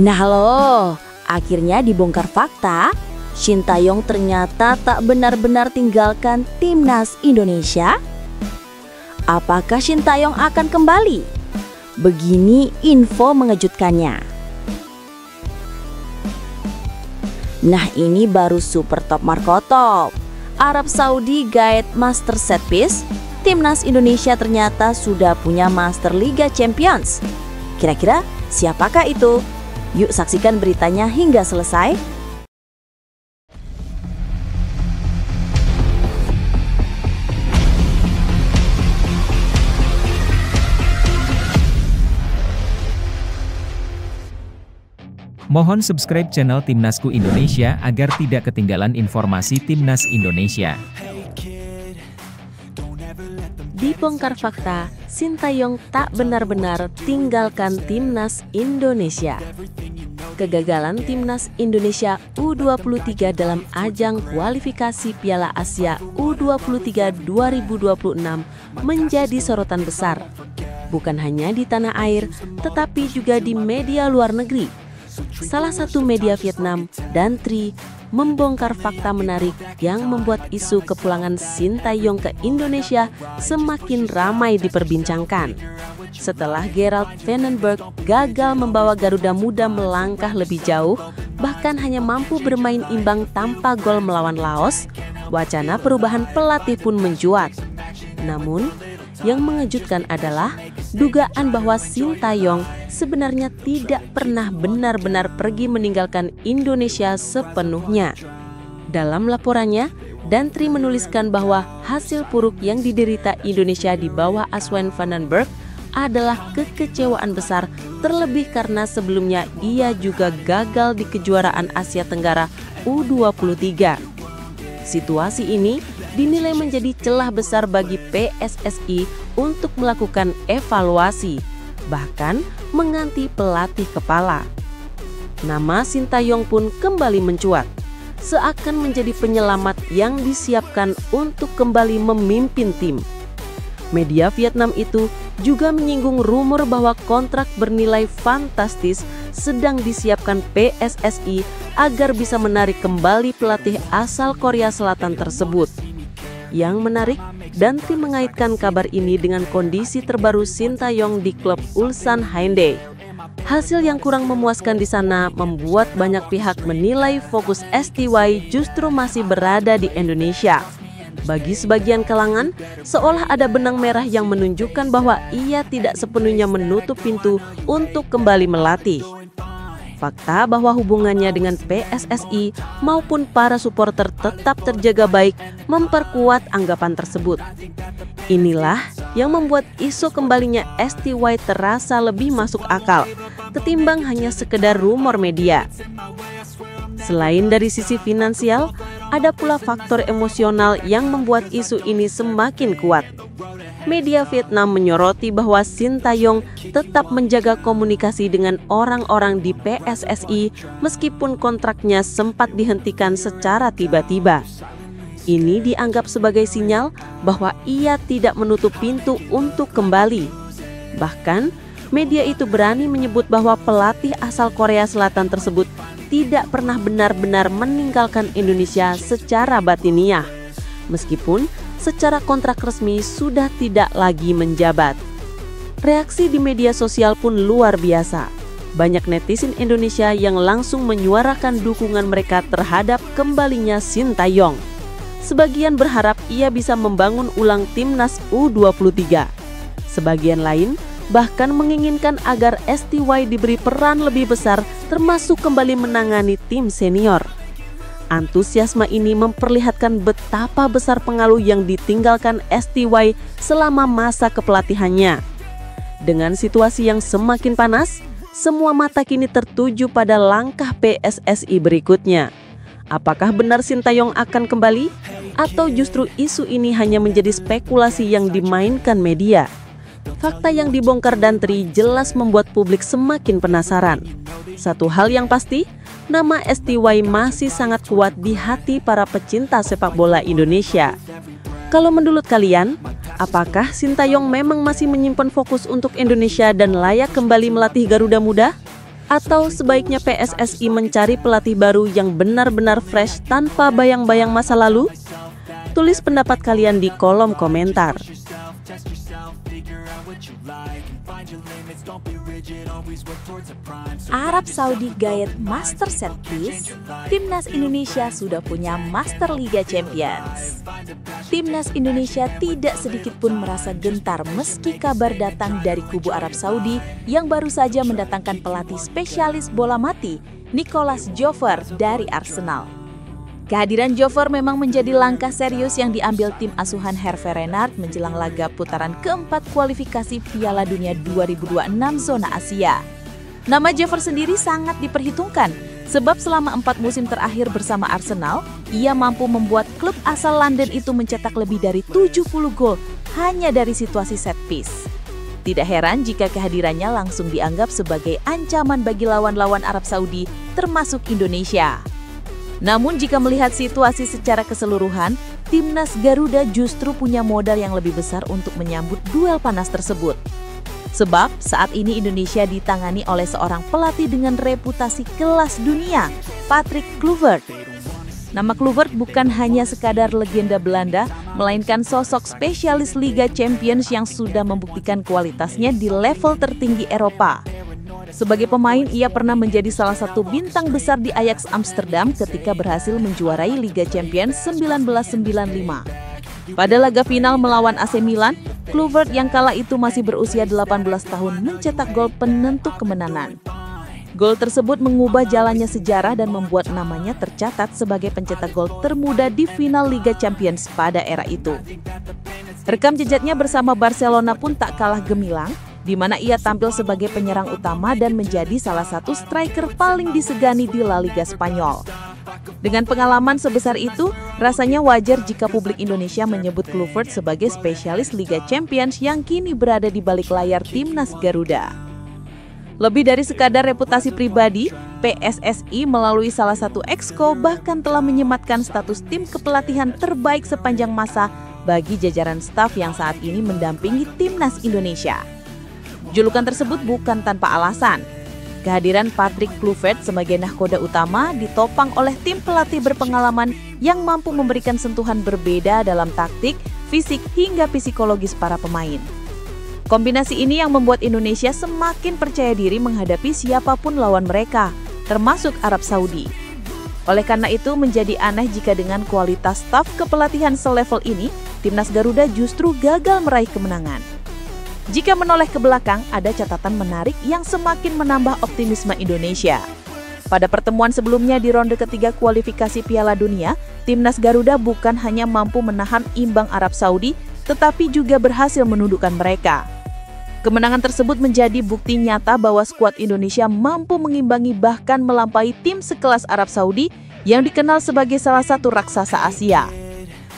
Nah loh, akhirnya dibongkar fakta, Sintayong ternyata tak benar-benar tinggalkan timnas Indonesia. Apakah Sintayong akan kembali? Begini info mengejutkannya. Nah ini baru super top markotop. Arab Saudi guide master set piece. Timnas Indonesia ternyata sudah punya Master Liga Champions. Kira-kira siapakah itu? Yuk saksikan beritanya hingga selesai. Mohon subscribe channel Timnasku Indonesia agar tidak ketinggalan informasi Timnas Indonesia. Dibongkar fakta, Sintayong tak benar-benar tinggalkan Timnas Indonesia. Kegagalan Timnas Indonesia U23 dalam ajang kualifikasi Piala Asia U23 2026 menjadi sorotan besar. Bukan hanya di tanah air, tetapi juga di media luar negeri. Salah satu media Vietnam, Dantri, membongkar fakta menarik yang membuat isu kepulangan Sintayong ke Indonesia semakin ramai diperbincangkan. Setelah Gerald Vandenberg gagal membawa Garuda Muda melangkah lebih jauh, bahkan hanya mampu bermain imbang tanpa gol melawan Laos, wacana perubahan pelatih pun mencuat. Namun, yang mengejutkan adalah dugaan bahwa Sintayong sebenarnya tidak pernah benar-benar pergi meninggalkan Indonesia sepenuhnya. Dalam laporannya, Dantri menuliskan bahwa hasil buruk yang diderita Indonesia di bawah asuhan Vandenberg adalah kekecewaan besar, terlebih karena sebelumnya ia juga gagal di kejuaraan Asia Tenggara U23. Situasi ini dinilai menjadi celah besar bagi PSSI untuk melakukan evaluasi, bahkan mengganti pelatih kepala. Nama Sintayong pun kembali mencuat, seakan menjadi penyelamat yang disiapkan untuk kembali memimpin tim. Media Vietnam itu juga menyinggung rumor bahwa kontrak bernilai fantastis sedang disiapkan PSSI agar bisa menarik kembali pelatih asal Korea Selatan tersebut. Yang menarik, Dantri mengaitkan kabar ini dengan kondisi terbaru Sintayong di klub Ulsan Hyundai. Hasil yang kurang memuaskan di sana membuat banyak pihak menilai fokus STY justru masih berada di Indonesia. Bagi sebagian kalangan, seolah ada benang merah yang menunjukkan bahwa ia tidak sepenuhnya menutup pintu untuk kembali melatih. Fakta bahwa hubungannya dengan PSSI maupun para supporter tetap terjaga baik memperkuat anggapan tersebut. Inilah yang membuat isu kembalinya STY terasa lebih masuk akal ketimbang hanya sekedar rumor media. Selain dari sisi finansial, ada pula faktor emosional yang membuat isu ini semakin kuat. Media Vietnam menyoroti bahwa Sintayong tetap menjaga komunikasi dengan orang-orang di PSSI meskipun kontraknya sempat dihentikan secara tiba-tiba. Ini dianggap sebagai sinyal bahwa ia tidak menutup pintu untuk kembali. Bahkan, media itu berani menyebut bahwa pelatih asal Korea Selatan tersebut tidak pernah benar-benar meninggalkan Indonesia secara batiniah, meskipun secara kontrak resmi sudah tidak lagi menjabat. Reaksi di media sosial pun luar biasa. Banyak netizen Indonesia yang langsung menyuarakan dukungan mereka terhadap kembalinya Sintayong. Sebagian berharap ia bisa membangun ulang timnas U23. Sebagian lain bahkan menginginkan agar STY diberi peran lebih besar termasuk kembali menangani tim senior. Antusiasme ini memperlihatkan betapa besar pengaruh yang ditinggalkan STY selama masa kepelatihannya. Dengan situasi yang semakin panas, semua mata kini tertuju pada langkah PSSI berikutnya. Apakah benar Sintayong akan kembali? Atau justru isu ini hanya menjadi spekulasi yang dimainkan media? Fakta yang dibongkar Dantri jelas membuat publik semakin penasaran. Satu hal yang pasti, nama STY masih sangat kuat di hati para pecinta sepak bola Indonesia. Kalau menurut kalian, apakah Sintayong memang masih menyimpan fokus untuk Indonesia dan layak kembali melatih Garuda Muda? Atau sebaiknya PSSI mencari pelatih baru yang benar-benar fresh tanpa bayang-bayang masa lalu? Tulis pendapat kalian di kolom komentar. Arab Saudi gayet master set piece, Timnas Indonesia sudah punya Master Liga Champions. Timnas Indonesia tidak sedikit pun merasa gentar meski kabar datang dari kubu Arab Saudi yang baru saja mendatangkan pelatih spesialis bola mati, Nicolas Jover dari Arsenal. Kehadiran Jover memang menjadi langkah serius yang diambil tim asuhan Hervé Renard menjelang laga putaran keempat kualifikasi Piala Dunia 2026 zona Asia. Nama Jover sendiri sangat diperhitungkan, sebab selama 4 musim terakhir bersama Arsenal, ia mampu membuat klub asal London itu mencetak lebih dari 70 gol hanya dari situasi set piece. Tidak heran jika kehadirannya langsung dianggap sebagai ancaman bagi lawan-lawan Arab Saudi, termasuk Indonesia. Namun jika melihat situasi secara keseluruhan, Timnas Garuda justru punya modal yang lebih besar untuk menyambut duel panas tersebut. Sebab saat ini Indonesia ditangani oleh seorang pelatih dengan reputasi kelas dunia, Patrick Kluivert. Nama Kluivert bukan hanya sekadar legenda Belanda, melainkan sosok spesialis Liga Champions yang sudah membuktikan kualitasnya di level tertinggi Eropa. Sebagai pemain, ia pernah menjadi salah satu bintang besar di Ajax Amsterdam ketika berhasil menjuarai Liga Champions 1995. Pada laga final melawan AC Milan, Kluivert yang kala itu masih berusia 18 tahun mencetak gol penentu kemenangan. Gol tersebut mengubah jalannya sejarah dan membuat namanya tercatat sebagai pencetak gol termuda di final Liga Champions pada era itu. Rekam jejaknya bersama Barcelona pun tak kalah gemilang, di mana ia tampil sebagai penyerang utama dan menjadi salah satu striker paling disegani di La Liga Spanyol. Dengan pengalaman sebesar itu, rasanya wajar jika publik Indonesia menyebut Kluivert sebagai spesialis Liga Champions yang kini berada di balik layar Timnas Garuda. Lebih dari sekadar reputasi pribadi, PSSI melalui salah satu exco bahkan telah menyematkan status tim kepelatihan terbaik sepanjang masa bagi jajaran staf yang saat ini mendampingi Timnas Indonesia. Julukan tersebut bukan tanpa alasan. Kehadiran Patrick Kluivert sebagai nahkoda utama ditopang oleh tim pelatih berpengalaman yang mampu memberikan sentuhan berbeda dalam taktik, fisik, hingga psikologis para pemain. Kombinasi ini yang membuat Indonesia semakin percaya diri menghadapi siapapun lawan mereka, termasuk Arab Saudi. Oleh karena itu menjadi aneh jika dengan kualitas staf kepelatihan selevel ini, Timnas Garuda justru gagal meraih kemenangan. Jika menoleh ke belakang, ada catatan menarik yang semakin menambah optimisme Indonesia. Pada pertemuan sebelumnya di ronde ketiga kualifikasi Piala Dunia, Timnas Garuda bukan hanya mampu menahan imbang Arab Saudi, tetapi juga berhasil menundukkan mereka. Kemenangan tersebut menjadi bukti nyata bahwa skuad Indonesia mampu mengimbangi bahkan melampaui tim sekelas Arab Saudi yang dikenal sebagai salah satu raksasa Asia.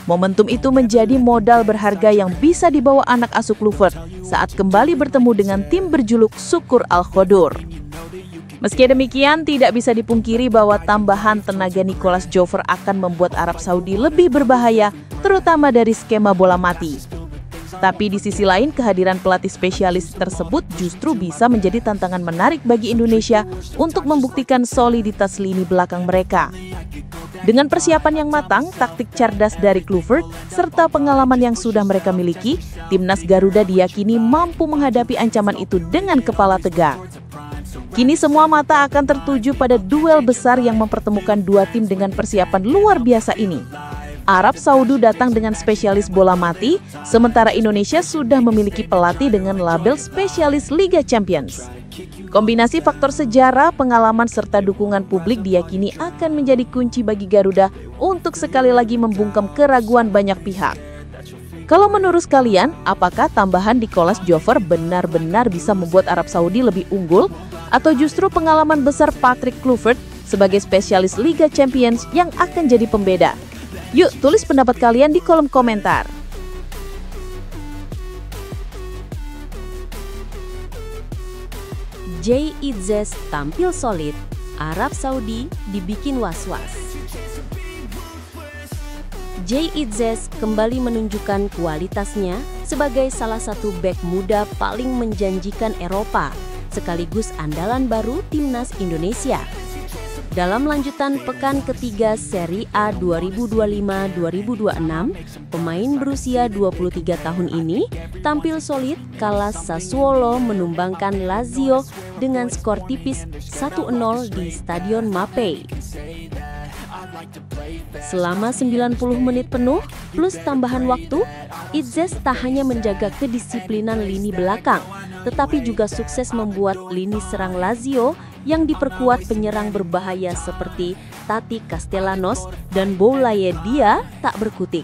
Momentum itu menjadi modal berharga yang bisa dibawa anak asuh Kluivert saat kembali bertemu dengan tim berjuluk Sukur Al-Khodur. Meski demikian, tidak bisa dipungkiri bahwa tambahan tenaga Nicolas Jover akan membuat Arab Saudi lebih berbahaya, terutama dari skema bola mati. Tapi di sisi lain, kehadiran pelatih spesialis tersebut justru bisa menjadi tantangan menarik bagi Indonesia untuk membuktikan soliditas lini belakang mereka. Dengan persiapan yang matang, taktik cerdas dari Kluivert, serta pengalaman yang sudah mereka miliki, Timnas Garuda diyakini mampu menghadapi ancaman itu dengan kepala tegak. Kini semua mata akan tertuju pada duel besar yang mempertemukan dua tim dengan persiapan luar biasa ini. Arab Saudi datang dengan spesialis bola mati, sementara Indonesia sudah memiliki pelatih dengan label spesialis Liga Champions. Kombinasi faktor sejarah, pengalaman, serta dukungan publik diyakini akan menjadi kunci bagi Garuda untuk sekali lagi membungkam keraguan banyak pihak. Kalau menurut kalian, apakah tambahan Nicolas Jover benar-benar bisa membuat Arab Saudi lebih unggul? Atau justru pengalaman besar Patrick Kluivert sebagai spesialis Liga Champions yang akan jadi pembeda? Yuk, tulis pendapat kalian di kolom komentar. Jay Itzes tampil solid, Arab Saudi dibikin was-was. Jay Itzes kembali menunjukkan kualitasnya sebagai salah satu bek muda paling menjanjikan Eropa sekaligus andalan baru timnas Indonesia. Dalam lanjutan pekan ketiga Serie A 2025-2026, pemain berusia 23 tahun ini tampil solid kala Sassuolo menumbangkan Lazio dengan skor tipis 1-0 di Stadion Mapei. Selama 90 menit penuh plus tambahan waktu, Itzes tak hanya menjaga kedisiplinan lini belakang, tetapi juga sukses membuat lini serang Lazio yang diperkuat penyerang berbahaya seperti Tati Castellanos dan Boulaye Dia tak berkutik.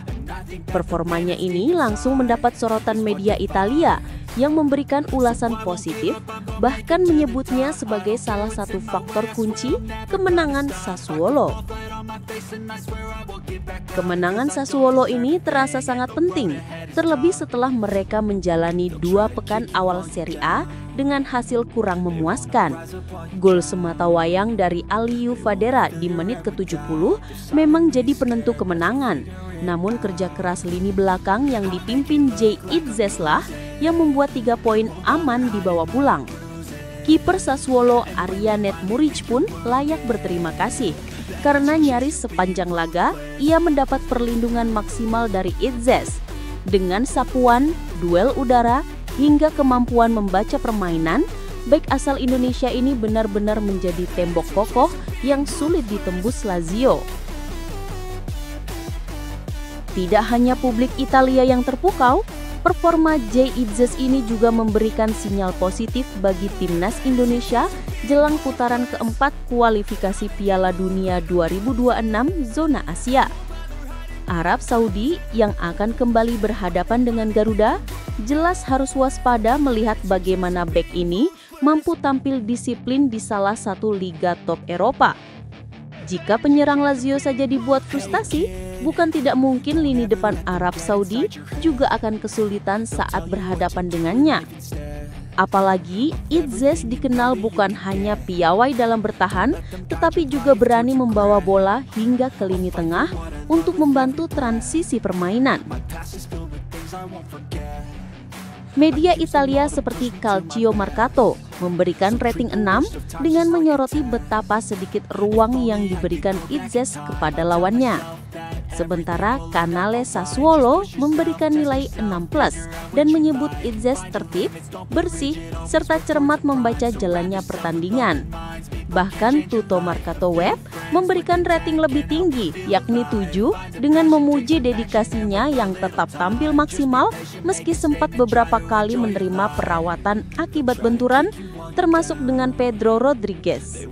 Performanya ini langsung mendapat sorotan media Italia yang memberikan ulasan positif, bahkan menyebutnya sebagai salah satu faktor kunci kemenangan Sassuolo. Kemenangan Sassuolo ini terasa sangat penting, terlebih setelah mereka menjalani 2 pekan awal Serie A dengan hasil kurang memuaskan. Gol sematawayang dari Aliou Fadera di menit ke-70 memang jadi penentu kemenangan. Namun kerja keras lini belakang yang dipimpin Jay Itzes lah yang membuat 3 poin aman dibawa pulang. Kiper Sassuolo Arianet Muric pun layak berterima kasih, karena nyaris sepanjang laga ia mendapat perlindungan maksimal dari Itzes. Dengan sapuan, duel udara, hingga kemampuan membaca permainan, bek asal Indonesia ini benar-benar menjadi tembok kokoh yang sulit ditembus Lazio. Tidak hanya publik Italia yang terpukau, performa Jay Itzes ini juga memberikan sinyal positif bagi timnas Indonesia jelang putaran keempat kualifikasi Piala Dunia 2026 zona Asia. Arab Saudi yang akan kembali berhadapan dengan Garuda jelas harus waspada melihat bagaimana bek ini mampu tampil disiplin di salah satu liga top Eropa. Jika penyerang Lazio saja dibuat frustasi, bukan tidak mungkin lini depan Arab Saudi juga akan kesulitan saat berhadapan dengannya. Apalagi Itzes dikenal bukan hanya piawai dalam bertahan, tetapi juga berani membawa bola hingga ke lini tengah untuk membantu transisi permainan. Media Italia seperti Calcio Mercato memberikan rating 6 dengan menyoroti betapa sedikit ruang yang diberikan Itzes kepada lawannya. Sementara Canale Sassuolo memberikan nilai 6+ dan menyebut Itzes tertib, bersih, serta cermat membaca jalannya pertandingan. Bahkan Tutto Mercato Web memberikan rating lebih tinggi, yakni 7, dengan memuji dedikasinya yang tetap tampil maksimal meski sempat beberapa kali menerima perawatan akibat benturan, termasuk dengan Pedro Rodriguez.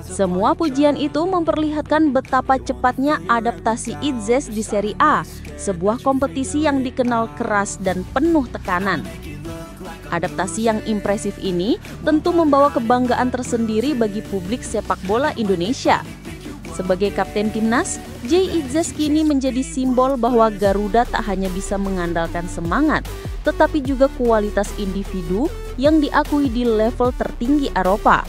Semua pujian itu memperlihatkan betapa cepatnya adaptasi Itzes di Serie A, sebuah kompetisi yang dikenal keras dan penuh tekanan. Adaptasi yang impresif ini tentu membawa kebanggaan tersendiri bagi publik sepak bola Indonesia. Sebagai kapten timnas, Jay Itzes kini menjadi simbol bahwa Garuda tak hanya bisa mengandalkan semangat, tetapi juga kualitas individu yang diakui di level tertinggi Eropa.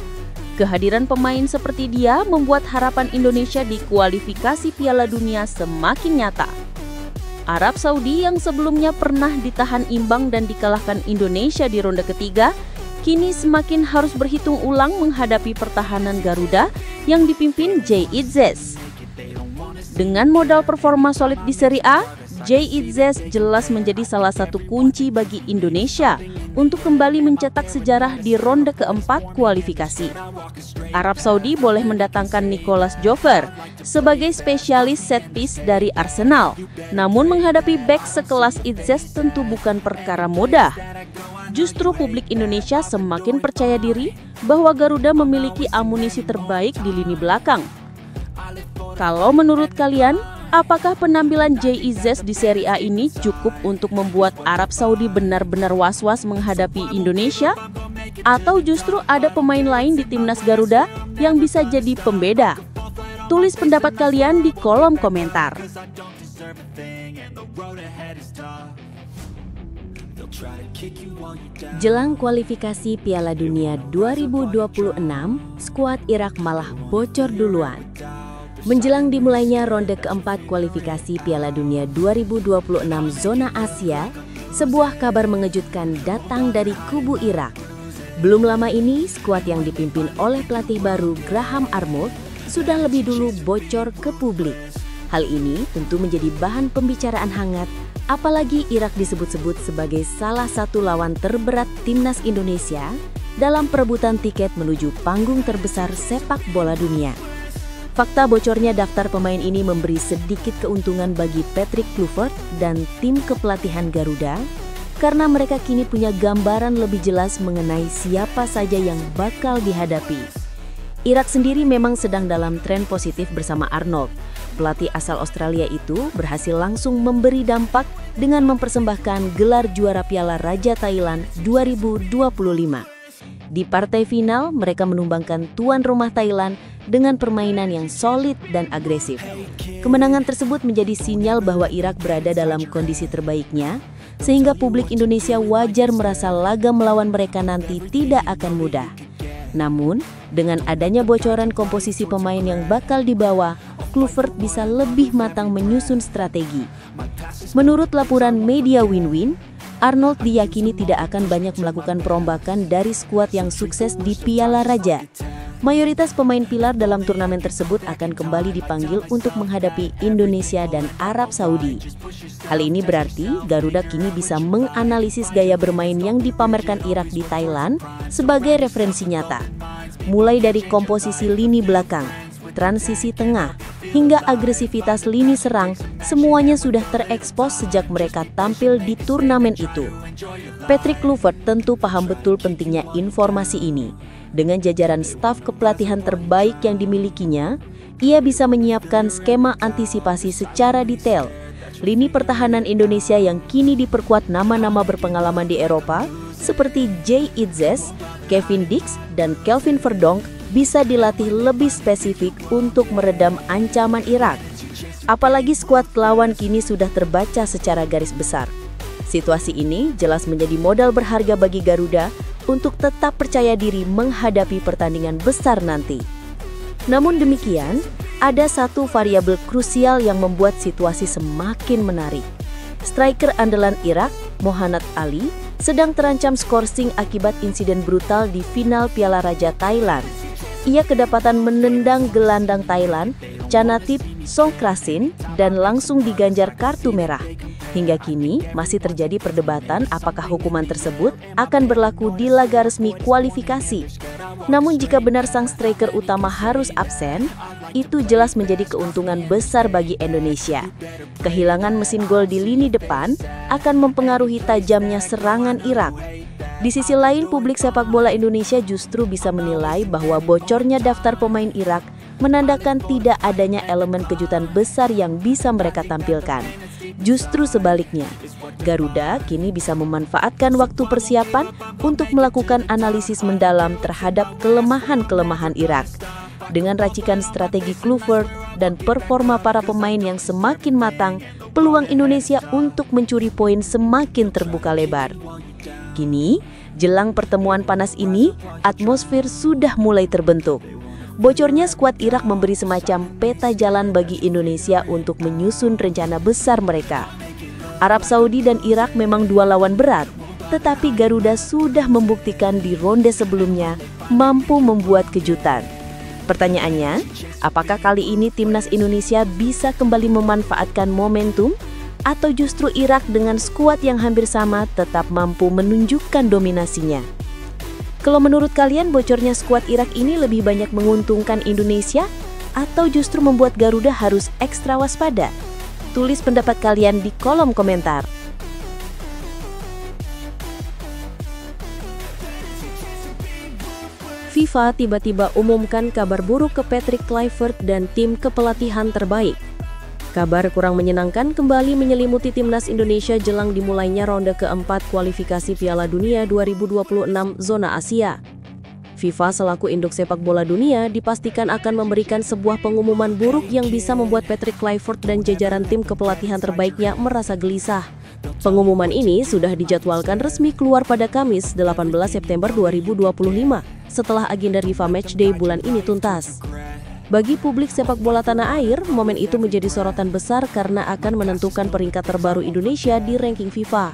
Kehadiran pemain seperti dia membuat harapan Indonesia di kualifikasi Piala Dunia semakin nyata. Arab Saudi yang sebelumnya pernah ditahan imbang dan dikalahkan Indonesia di ronde ketiga, kini semakin harus berhitung ulang menghadapi pertahanan Garuda yang dipimpin Jay Itzes. Dengan modal performa solid di Serie A, Jay Itzes jelas menjadi salah satu kunci bagi Indonesia untuk kembali mencetak sejarah di ronde keempat kualifikasi. Arab Saudi boleh mendatangkan Nicolas Jover sebagai spesialis set piece dari Arsenal. Namun menghadapi bek sekelas Itzes tentu bukan perkara mudah. Justru publik Indonesia semakin percaya diri bahwa Garuda memiliki amunisi terbaik di lini belakang. Kalau menurut kalian, apakah penampilan Jay Itzes di Serie A ini cukup untuk membuat Arab Saudi benar-benar was-was menghadapi Indonesia? Atau justru ada pemain lain di timnas Garuda yang bisa jadi pembeda? Tulis pendapat kalian di kolom komentar. Jelang kualifikasi Piala Dunia 2026, skuad Irak malah bocor duluan. Menjelang dimulainya ronde keempat kualifikasi Piala Dunia 2026 zona Asia, sebuah kabar mengejutkan datang dari kubu Irak. Belum lama ini, skuad yang dipimpin oleh pelatih baru Graham Arnold sudah lebih dulu bocor ke publik. Hal ini tentu menjadi bahan pembicaraan hangat, apalagi Irak disebut-sebut sebagai salah satu lawan terberat timnas Indonesia dalam perebutan tiket menuju panggung terbesar sepak bola dunia. Fakta bocornya daftar pemain ini memberi sedikit keuntungan bagi Patrick Kluivert dan tim kepelatihan Garuda, karena mereka kini punya gambaran lebih jelas mengenai siapa saja yang bakal dihadapi. Irak sendiri memang sedang dalam tren positif bersama Arnold. Pelatih asal Australia itu berhasil langsung memberi dampak dengan mempersembahkan gelar juara Piala Raja Thailand 2025. Di partai final, mereka menumbangkan tuan rumah Thailand dengan permainan yang solid dan agresif. Kemenangan tersebut menjadi sinyal bahwa Irak berada dalam kondisi terbaiknya, sehingga publik Indonesia wajar merasa laga melawan mereka nanti tidak akan mudah. Namun, dengan adanya bocoran komposisi pemain yang bakal dibawa, Kluivert bisa lebih matang menyusun strategi. Menurut laporan media Win-Win, Arnold diyakini tidak akan banyak melakukan perombakan dari skuad yang sukses di Piala Raja. Mayoritas pemain pilar dalam turnamen tersebut akan kembali dipanggil untuk menghadapi Indonesia dan Arab Saudi. Hal ini berarti Garuda kini bisa menganalisis gaya bermain yang dipamerkan Irak di Thailand sebagai referensi nyata. Mulai dari komposisi lini belakang, transisi tengah, hingga agresivitas lini serang, semuanya sudah terekspos sejak mereka tampil di turnamen itu. Patrick Kluivert tentu paham betul pentingnya informasi ini. Dengan jajaran staf kepelatihan terbaik yang dimilikinya, ia bisa menyiapkan skema antisipasi secara detail. Lini pertahanan Indonesia yang kini diperkuat nama-nama berpengalaman di Eropa, seperti Jay Itzes, Kevin Dix, dan Kelvin Verdonk, bisa dilatih lebih spesifik untuk meredam ancaman Irak. Apalagi skuad lawan kini sudah terbaca secara garis besar. Situasi ini jelas menjadi modal berharga bagi Garuda untuk tetap percaya diri menghadapi pertandingan besar nanti. Namun demikian, ada satu variabel krusial yang membuat situasi semakin menarik. Striker andalan Irak, Mohanad Ali, sedang terancam skorsing akibat insiden brutal di final Piala Raja Thailand. Ia kedapatan menendang gelandang Thailand, Chanatip Songkrasin, dan langsung diganjar kartu merah. Hingga kini masih terjadi perdebatan apakah hukuman tersebut akan berlaku di laga resmi kualifikasi. Namun jika benar sang striker utama harus absen, itu jelas menjadi keuntungan besar bagi Indonesia. Kehilangan mesin gol di lini depan akan mempengaruhi tajamnya serangan Irak. Di sisi lain, publik sepak bola Indonesia justru bisa menilai bahwa bocornya daftar pemain Irak menandakan tidak adanya elemen kejutan besar yang bisa mereka tampilkan. Justru sebaliknya, Garuda kini bisa memanfaatkan waktu persiapan untuk melakukan analisis mendalam terhadap kelemahan-kelemahan Irak. Dengan racikan strategi Kluivert dan performa para pemain yang semakin matang, peluang Indonesia untuk mencuri poin semakin terbuka lebar. Kini, jelang pertemuan panas ini, atmosfer sudah mulai terbentuk. Bocornya skuad Irak memberi semacam peta jalan bagi Indonesia untuk menyusun rencana besar mereka. Arab Saudi dan Irak memang dua lawan berat, tetapi Garuda sudah membuktikan di ronde sebelumnya mampu membuat kejutan. Pertanyaannya, apakah kali ini timnas Indonesia bisa kembali memanfaatkan momentum, atau justru Irak dengan skuad yang hampir sama tetap mampu menunjukkan dominasinya? Kalau menurut kalian bocornya skuad Irak ini lebih banyak menguntungkan Indonesia atau justru membuat Garuda harus ekstra waspada? Tulis pendapat kalian di kolom komentar. FIFA tiba-tiba umumkan kabar buruk ke Patrick Kluivert dan tim kepelatihan terbaik. Kabar kurang menyenangkan kembali menyelimuti timnas Indonesia jelang dimulainya ronde keempat kualifikasi Piala Dunia 2026 zona Asia. FIFA selaku induk sepak bola dunia dipastikan akan memberikan sebuah pengumuman buruk yang bisa membuat Patrick Kluivert dan jajaran tim kepelatihan terbaiknya merasa gelisah. Pengumuman ini sudah dijadwalkan resmi keluar pada Kamis 18 September 2025 setelah agenda FIFA Matchday bulan ini tuntas. Bagi publik sepak bola tanah air, momen itu menjadi sorotan besar karena akan menentukan peringkat terbaru Indonesia di ranking FIFA.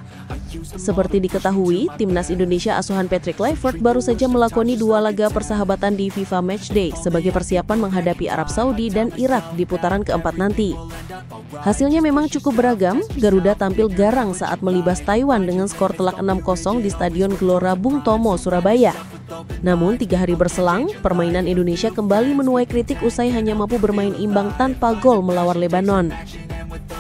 Seperti diketahui, timnas Indonesia asuhan Patrick Kluivert baru saja melakoni 2 laga persahabatan di FIFA Matchday sebagai persiapan menghadapi Arab Saudi dan Irak di putaran keempat nanti. Hasilnya memang cukup beragam. Garuda tampil garang saat melibas Taiwan dengan skor telak 6-0 di Stadion Gelora Bung Tomo, Surabaya. Namun 3 hari berselang, permainan Indonesia kembali menuai kritik usai hanya mampu bermain imbang tanpa gol melawan Lebanon.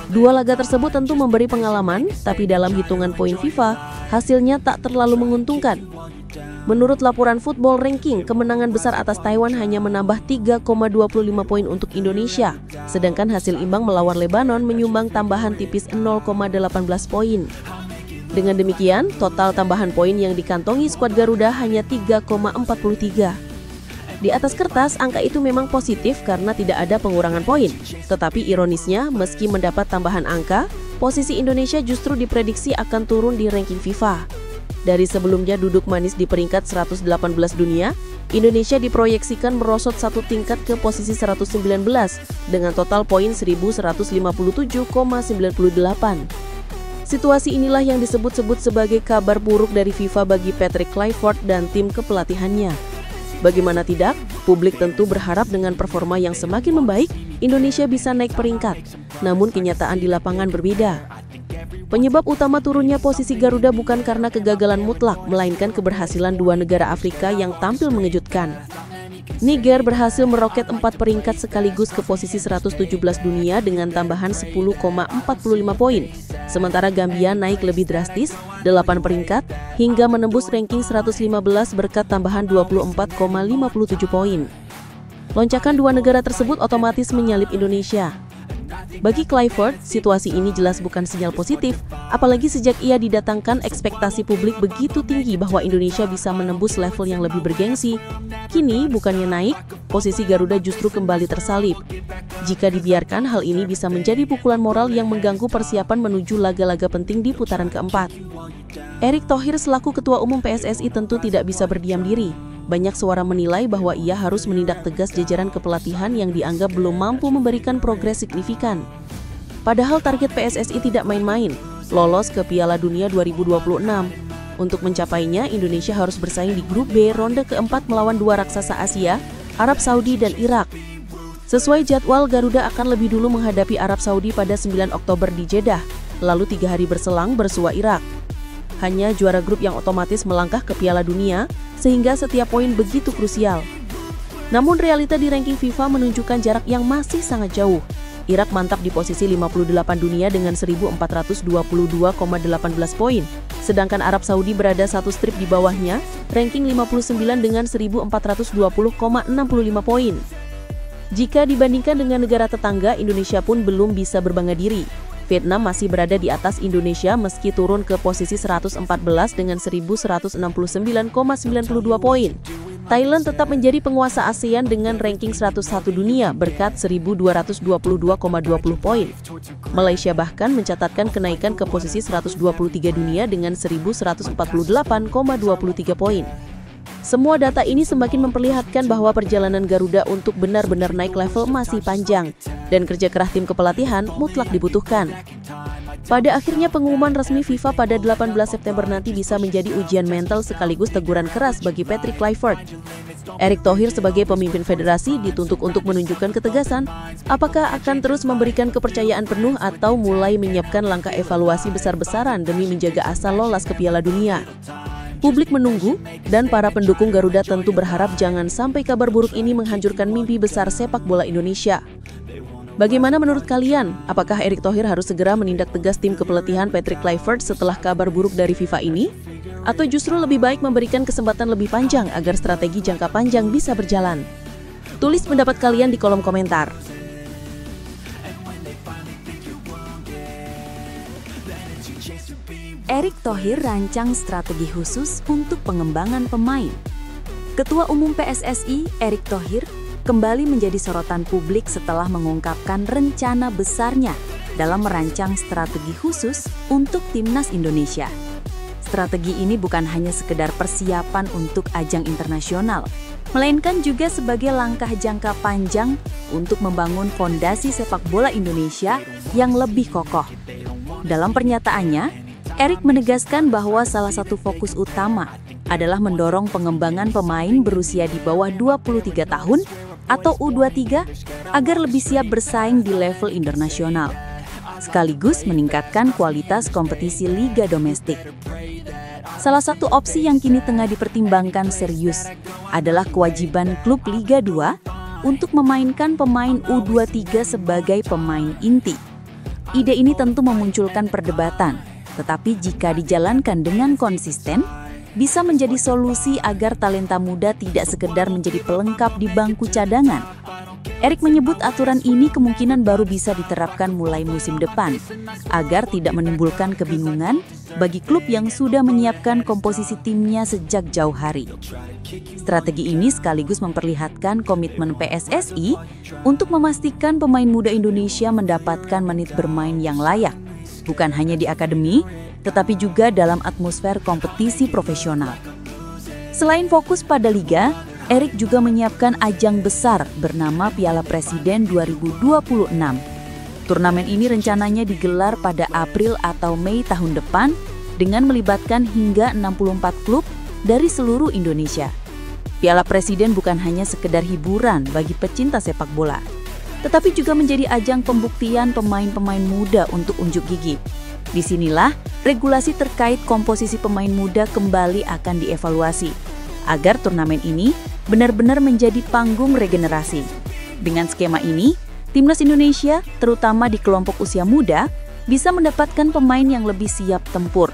2 laga tersebut tentu memberi pengalaman, tapi dalam hitungan poin FIFA, hasilnya tak terlalu menguntungkan. Menurut laporan Football Ranking, kemenangan besar atas Taiwan hanya menambah 3,25 poin untuk Indonesia, sedangkan hasil imbang melawan Lebanon menyumbang tambahan tipis 0,18 poin. Dengan demikian, total tambahan poin yang dikantongi skuad Garuda hanya 3,43. Di atas kertas, angka itu memang positif karena tidak ada pengurangan poin. Tetapi ironisnya, meski mendapat tambahan angka, posisi Indonesia justru diprediksi akan turun di ranking FIFA. Dari sebelumnya duduk manis di peringkat 118 dunia, Indonesia diproyeksikan merosot 1 tingkat ke posisi 119 dengan total poin 1157,98. Situasi inilah yang disebut-sebut sebagai kabar buruk dari FIFA bagi Patrick Kluivert dan tim kepelatihannya. Bagaimana tidak, publik tentu berharap dengan performa yang semakin membaik, Indonesia bisa naik peringkat. Namun kenyataan di lapangan berbeda. Penyebab utama turunnya posisi Garuda bukan karena kegagalan mutlak, melainkan keberhasilan 2 negara Afrika yang tampil mengejutkan. Niger berhasil meroket 4 peringkat sekaligus ke posisi 117 dunia dengan tambahan 10,45 poin. Sementara Gambia naik lebih drastis, 8 peringkat, hingga menembus ranking 115 berkat tambahan 24,57 poin. Lonjakan 2 negara tersebut otomatis menyalip Indonesia. Bagi Kluivert, situasi ini jelas bukan sinyal positif, apalagi sejak ia didatangkan ekspektasi publik begitu tinggi bahwa Indonesia bisa menembus level yang lebih bergengsi. Kini, bukannya naik, posisi Garuda justru kembali tersalip. Jika dibiarkan, hal ini bisa menjadi pukulan moral yang mengganggu persiapan menuju laga-laga penting di putaran keempat. Erick Thohir selaku Ketua Umum PSSI tentu tidak bisa berdiam diri. Banyak suara menilai bahwa ia harus menindak tegas jajaran kepelatihan yang dianggap belum mampu memberikan progres signifikan. Padahal target PSSI tidak main-main, lolos ke Piala Dunia 2026. Untuk mencapainya, Indonesia harus bersaing di grup B ronde keempat melawan 2 raksasa Asia, Arab Saudi dan Irak. Sesuai jadwal, Garuda akan lebih dulu menghadapi Arab Saudi pada 9 Oktober di Jeddah, lalu 3 hari berselang bersua Irak. Hanya juara grup yang otomatis melangkah ke Piala Dunia, sehingga setiap poin begitu krusial. Namun realita di ranking FIFA menunjukkan jarak yang masih sangat jauh. Irak mantap di posisi 58 dunia dengan 1422,18 poin, sedangkan Arab Saudi berada 1 strip di bawahnya, ranking 59 dengan 1420,65 poin. Jika dibandingkan dengan negara tetangga, Indonesia pun belum bisa berbangga diri. Vietnam masih berada di atas Indonesia meski turun ke posisi 114 dengan 1169,92 poin. Thailand tetap menjadi penguasa ASEAN dengan ranking 101 dunia berkat 1222,20 poin. Malaysia bahkan mencatatkan kenaikan ke posisi 123 dunia dengan 1148,23 poin. Semua data ini semakin memperlihatkan bahwa perjalanan Garuda untuk benar-benar naik level masih panjang dan kerja keras tim kepelatihan mutlak dibutuhkan. Pada akhirnya pengumuman resmi FIFA pada 18 September nanti bisa menjadi ujian mental sekaligus teguran keras bagi Patrick Kluivert. Erick Thohir sebagai pemimpin federasi dituntut untuk menunjukkan ketegasan, apakah akan terus memberikan kepercayaan penuh atau mulai menyiapkan langkah evaluasi besar-besaran demi menjaga asa lolos ke Piala Dunia. Publik menunggu, dan para pendukung Garuda tentu berharap jangan sampai kabar buruk ini menghancurkan mimpi besar sepak bola Indonesia. Bagaimana menurut kalian? Apakah Erick Thohir harus segera menindak tegas tim kepelatihan Patrick Kluivert setelah kabar buruk dari FIFA ini? Atau justru lebih baik memberikan kesempatan lebih panjang agar strategi jangka panjang bisa berjalan? Tulis pendapat kalian di kolom komentar. Erick Thohir rancang strategi khusus untuk pengembangan pemain. Ketua Umum PSSI, Erick Thohir, kembali menjadi sorotan publik setelah mengungkapkan rencana besarnya dalam merancang strategi khusus untuk Timnas Indonesia. Strategi ini bukan hanya sekedar persiapan untuk ajang internasional, melainkan juga sebagai langkah jangka panjang untuk membangun fondasi sepak bola Indonesia yang lebih kokoh. Dalam pernyataannya, Erik menegaskan bahwa salah satu fokus utama adalah mendorong pengembangan pemain berusia di bawah 23 tahun atau U23 agar lebih siap bersaing di level internasional, sekaligus meningkatkan kualitas kompetisi liga domestik. Salah satu opsi yang kini tengah dipertimbangkan serius adalah kewajiban klub Liga 2 untuk memainkan pemain U23 sebagai pemain inti. Ide ini tentu memunculkan perdebatan, tetapi jika dijalankan dengan konsisten, bisa menjadi solusi agar talenta muda tidak sekedar menjadi pelengkap di bangku cadangan. Erik menyebut aturan ini kemungkinan baru bisa diterapkan mulai musim depan, agar tidak menimbulkan kebingungan bagi klub yang sudah menyiapkan komposisi timnya sejak jauh hari. Strategi ini sekaligus memperlihatkan komitmen PSSI untuk memastikan pemain muda Indonesia mendapatkan menit bermain yang layak, bukan hanya di akademi, tetapi juga dalam atmosfer kompetisi profesional. Selain fokus pada liga, Erik juga menyiapkan ajang besar bernama Piala Presiden 2026. Turnamen ini rencananya digelar pada April atau Mei tahun depan dengan melibatkan hingga 64 klub dari seluruh Indonesia. Piala Presiden bukan hanya sekedar hiburan bagi pecinta sepak bola, tetapi juga menjadi ajang pembuktian pemain-pemain muda untuk unjuk gigi. Disinilah regulasi terkait komposisi pemain muda kembali akan dievaluasi, agar turnamen ini benar-benar menjadi panggung regenerasi. Dengan skema ini, Timnas Indonesia, terutama di kelompok usia muda, bisa mendapatkan pemain yang lebih siap tempur.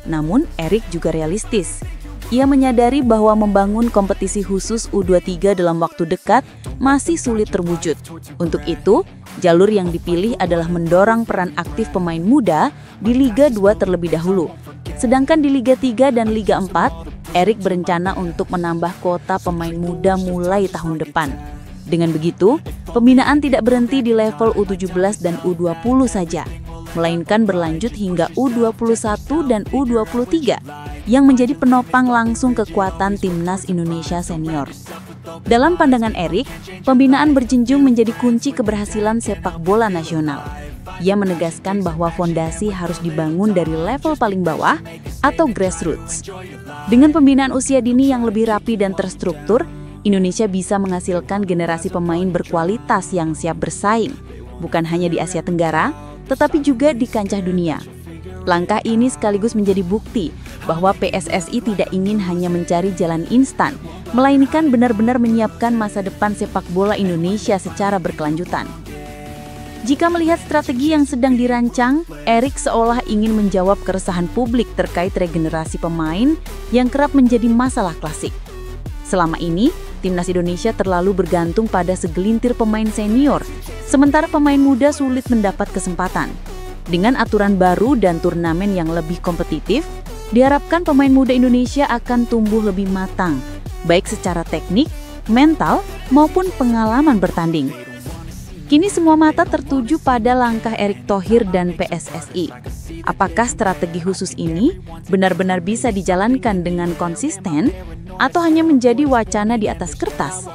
Namun, Erik juga realistis. Ia menyadari bahwa membangun kompetisi khusus U23 dalam waktu dekat masih sulit terwujud. Untuk itu, jalur yang dipilih adalah mendorong peran aktif pemain muda di Liga 2 terlebih dahulu. Sedangkan di Liga 3 dan Liga 4, Erik berencana untuk menambah kuota pemain muda mulai tahun depan. Dengan begitu, pembinaan tidak berhenti di level U17 dan U20 saja, melainkan berlanjut hingga U21 dan U23, yang menjadi penopang langsung kekuatan Timnas Indonesia senior. Dalam pandangan Erik, pembinaan berjinjung menjadi kunci keberhasilan sepak bola nasional. Ia menegaskan bahwa fondasi harus dibangun dari level paling bawah atau grassroots. Dengan pembinaan usia dini yang lebih rapi dan terstruktur, Indonesia bisa menghasilkan generasi pemain berkualitas yang siap bersaing, bukan hanya di Asia Tenggara, tetapi juga di kancah dunia. Langkah ini sekaligus menjadi bukti bahwa PSSI tidak ingin hanya mencari jalan instan, melainkan benar-benar menyiapkan masa depan sepak bola Indonesia secara berkelanjutan. Jika melihat strategi yang sedang dirancang, Erik seolah ingin menjawab keresahan publik terkait regenerasi pemain yang kerap menjadi masalah klasik. Selama ini, Timnas Indonesia terlalu bergantung pada segelintir pemain senior, sementara pemain muda sulit mendapat kesempatan. Dengan aturan baru dan turnamen yang lebih kompetitif, diharapkan pemain muda Indonesia akan tumbuh lebih matang, baik secara teknik, mental, maupun pengalaman bertanding. Kini semua mata tertuju pada langkah Erick Thohir dan PSSI. Apakah strategi khusus ini benar-benar bisa dijalankan dengan konsisten atau hanya menjadi wacana di atas kertas?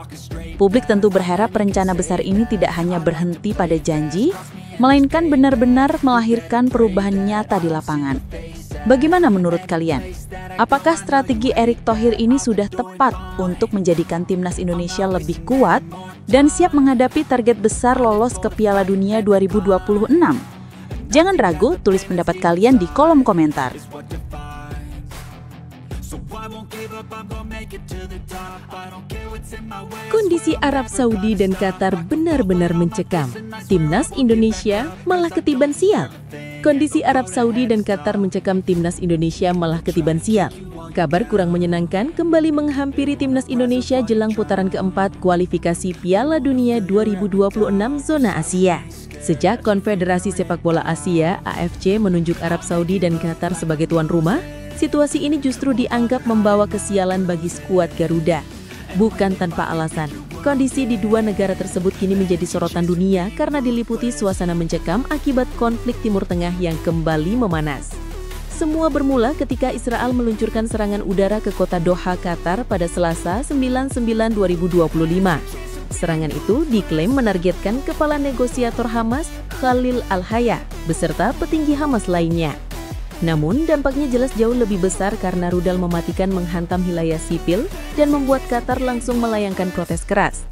Publik tentu berharap rencana besar ini tidak hanya berhenti pada janji, melainkan benar-benar melahirkan perubahan nyata di lapangan. Bagaimana menurut kalian? Apakah strategi Erick Thohir ini sudah tepat untuk menjadikan Timnas Indonesia lebih kuat dan siap menghadapi target besar lolos ke Piala Dunia 2026? Jangan ragu, tulis pendapat kalian di kolom komentar. Kondisi Arab Saudi dan Qatar benar-benar mencekam. Timnas Indonesia malah ketiban sial. Kondisi Arab Saudi dan Qatar mencekam Timnas Indonesia malah ketiban sial. Kabar kurang menyenangkan kembali menghampiri Timnas Indonesia jelang putaran keempat kualifikasi Piala Dunia 2026 zona Asia. Sejak Konfederasi Sepak Bola Asia (AFC) menunjuk Arab Saudi dan Qatar sebagai tuan rumah, situasi ini justru dianggap membawa kesialan bagi skuad Garuda. Bukan tanpa alasan, kondisi di dua negara tersebut kini menjadi sorotan dunia karena diliputi suasana mencekam akibat konflik Timur Tengah yang kembali memanas. Semua bermula ketika Israel meluncurkan serangan udara ke kota Doha, Qatar pada Selasa 9/9/2025. Serangan itu diklaim menargetkan kepala negosiator Hamas, Khalil Al-Hayya, beserta petinggi Hamas lainnya. Namun, dampaknya jelas jauh lebih besar karena rudal mematikan menghantam wilayah sipil dan membuat Qatar langsung melayangkan protes keras.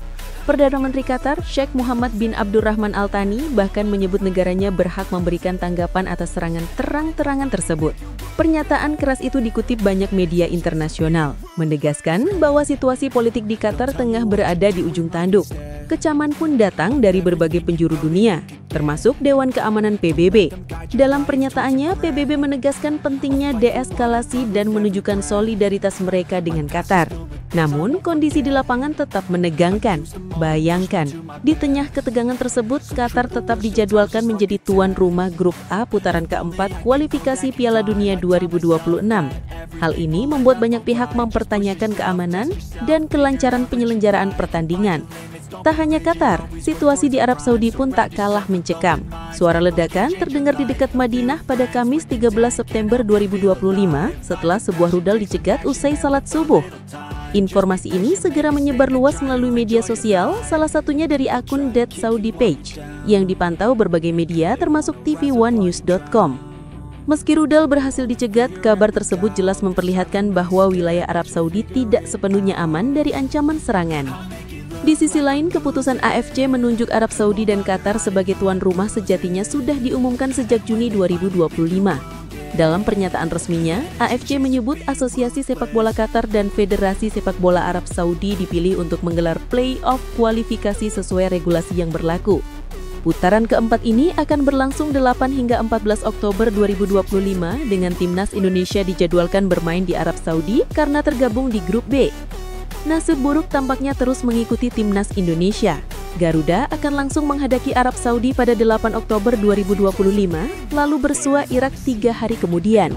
Perdana Menteri Qatar, Sheikh Mohammed bin Abdurrahman Al Thani, bahkan menyebut negaranya berhak memberikan tanggapan atas serangan terang-terangan tersebut. Pernyataan keras itu dikutip banyak media internasional, menegaskan bahwa situasi politik di Qatar tengah berada di ujung tanduk. Kecaman pun datang dari berbagai penjuru dunia, termasuk Dewan Keamanan PBB. Dalam pernyataannya, PBB menegaskan pentingnya deeskalasi dan menunjukkan solidaritas mereka dengan Qatar. Namun, kondisi di lapangan tetap menegangkan. Bayangkan, di tengah ketegangan tersebut, Qatar tetap dijadwalkan menjadi tuan rumah Grup A putaran keempat kualifikasi Piala Dunia 2026. Hal ini membuat banyak pihak mempertanyakan keamanan dan kelancaran penyelenggaraan pertandingan. Tak hanya Qatar, situasi di Arab Saudi pun tak kalah mencekam. Suara ledakan terdengar di dekat Madinah pada Kamis 13 September 2025 setelah sebuah rudal dicegat usai salat subuh. Informasi ini segera menyebar luas melalui media sosial, salah satunya dari akun Dead Saudi Page, yang dipantau berbagai media termasuk tv1news.com. Meski rudal berhasil dicegat, kabar tersebut jelas memperlihatkan bahwa wilayah Arab Saudi tidak sepenuhnya aman dari ancaman serangan. Di sisi lain, keputusan AFC menunjuk Arab Saudi dan Qatar sebagai tuan rumah sejatinya sudah diumumkan sejak Juni 2025. Dalam pernyataan resminya, AFC menyebut Asosiasi Sepak Bola Qatar dan Federasi Sepak Bola Arab Saudi dipilih untuk menggelar play-off kualifikasi sesuai regulasi yang berlaku. Putaran keempat ini akan berlangsung 8 hingga 14 Oktober 2025 dengan timnas Indonesia dijadwalkan bermain di Arab Saudi karena tergabung di grup B. Nasib buruk tampaknya terus mengikuti timnas Indonesia. Garuda akan langsung menghadapi Arab Saudi pada 8 Oktober 2025, lalu bersua Irak 3 hari kemudian.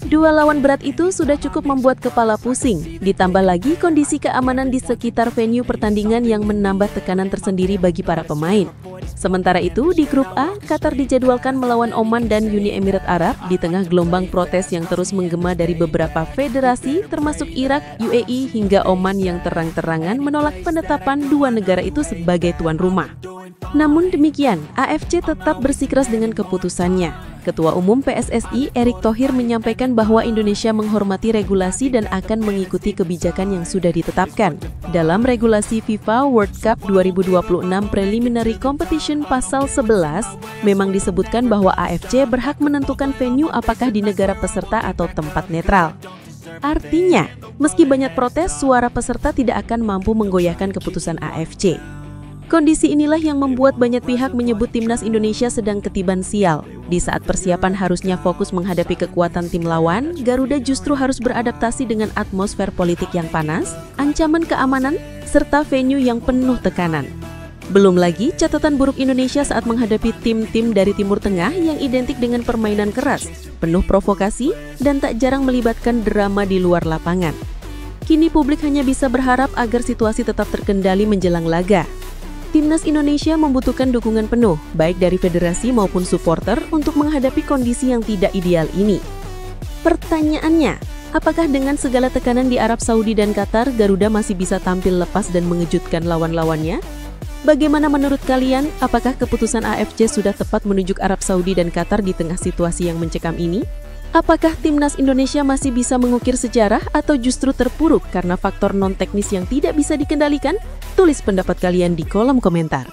Dua lawan berat itu sudah cukup membuat kepala pusing, ditambah lagi kondisi keamanan di sekitar venue pertandingan yang menambah tekanan tersendiri bagi para pemain. Sementara itu, di grup A, Qatar dijadwalkan melawan Oman dan Uni Emirat Arab di tengah gelombang protes yang terus menggema dari beberapa federasi, termasuk Irak, UAE, hingga Oman yang terang-terangan menolak penetapan dua negara itu sebagai tuan rumah. Namun demikian, AFC tetap bersikeras dengan keputusannya. Ketua Umum PSSI Erick Thohir menyampaikan bahwa Indonesia menghormati regulasi dan akan mengikuti kebijakan yang sudah ditetapkan. Dalam regulasi FIFA World Cup 2026 Preliminary Competition pasal 11, memang disebutkan bahwa AFC berhak menentukan venue apakah di negara peserta atau tempat netral. Artinya, meski banyak protes, suara peserta tidak akan mampu menggoyahkan keputusan AFC. Kondisi inilah yang membuat banyak pihak menyebut timnas Indonesia sedang ketiban sial. Di saat persiapan harusnya fokus menghadapi kekuatan tim lawan, Garuda justru harus beradaptasi dengan atmosfer politik yang panas, ancaman keamanan, serta venue yang penuh tekanan. Belum lagi catatan buruk Indonesia saat menghadapi tim-tim dari Timur Tengah yang identik dengan permainan keras, penuh provokasi, dan tak jarang melibatkan drama di luar lapangan. Kini publik hanya bisa berharap agar situasi tetap terkendali menjelang laga. Timnas Indonesia membutuhkan dukungan penuh, baik dari federasi maupun supporter untuk menghadapi kondisi yang tidak ideal ini. Pertanyaannya, apakah dengan segala tekanan di Arab Saudi dan Qatar, Garuda masih bisa tampil lepas dan mengejutkan lawan-lawannya? Bagaimana menurut kalian, apakah keputusan AFC sudah tepat menunjuk Arab Saudi dan Qatar di tengah situasi yang mencekam ini? Apakah timnas Indonesia masih bisa mengukir sejarah atau justru terpuruk karena faktor non-teknis yang tidak bisa dikendalikan? Tulis pendapat kalian di kolom komentar.